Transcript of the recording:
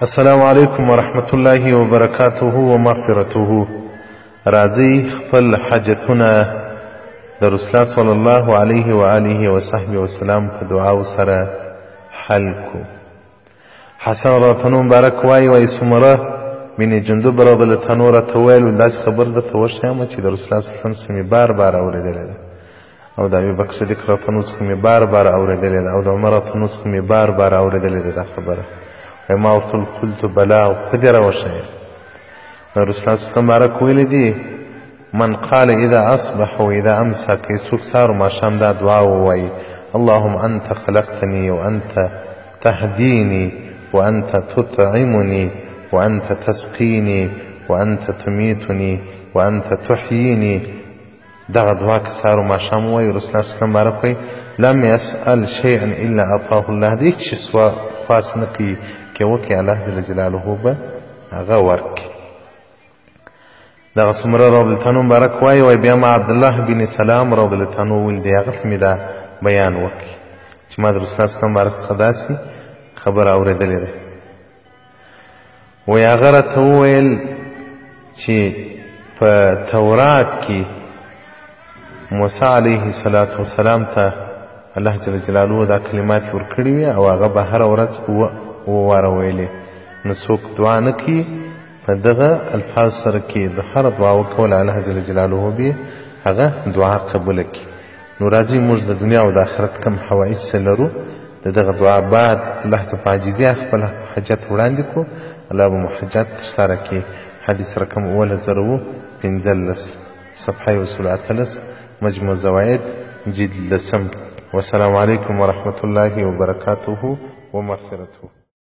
السلام علیکم ورحمت الله وبرکاته ومغفرته. راځئ خپل حاجتونه د رسول الله صلی الله علیه و آله و صحبه وسلم په دعاو سره حل کو. حسن راته مبارک وای سمره بن جندب رضی الله عنه راته ویل داسې خبر درته وښیم چې د رسول الله صلی الله علیه وسلم مې بار بار اورېدلې ده، او د ابوبکر صدیق راته نسخه مې بار بار اورېدلې ده، او د عمر راته نسخه مې بار بار اورېدلې ده. دا خبره ما ورته قلت بلا، او ته دې راوښیه. نو رسول الله صلی الله علیه وسلم مبارک ویلي دي من قال اذا اصبح واذا امسى، که څوک سهار و ماښام دا دعا ووایي اللهم انت خلقتني وانت تهديني وانت تطعمني وانت تسقيني وانت تميتني وانت تحييني، دغه دعا که سهار و ماښام ووایي رسول الله صلی الله علیه وسلم مبارک وایي لم يسأل شيئا الا اعطاه الله، د هیڅ شي خواست نه کوي که وکړي الله جل جلاله به هغه ورکړي. دغه سمره رضی الله عنه مبارک وایي بیا ما عبدالله بن سلام رضی الله عنه ویل دی هغه ته مې دا بیان وکړي چې ما د رسول الله صلی الله علیه وسلم مبارک څخه داسې خبره اورېدلې ده. وایي هغه راته وویل چې په تورات کې موسی علیه السلام ته الله جل جلاله دا کلمات ورکړي وي، او هغه به هره ورځ وواره ویلې. نو څوک دعا نه کوي په دغه الفاظ سره کې د هره دعا وکول الله جل جلاله به هغه دعا قبوله کړي. نو راځئ موږ د دنیا او د آخرت کم حوایج څه لرو، د دغه دعا بعد الله ته په عاجزۍ خپل حاجت وړاندې کړو، الله به مو حاجت ترسره کړي. حدیث رقم 1015 صفحه 113 مجموع الزوائد جلد 10. والسلام علیکم ورحمة الله وبرکاته ومغفرته.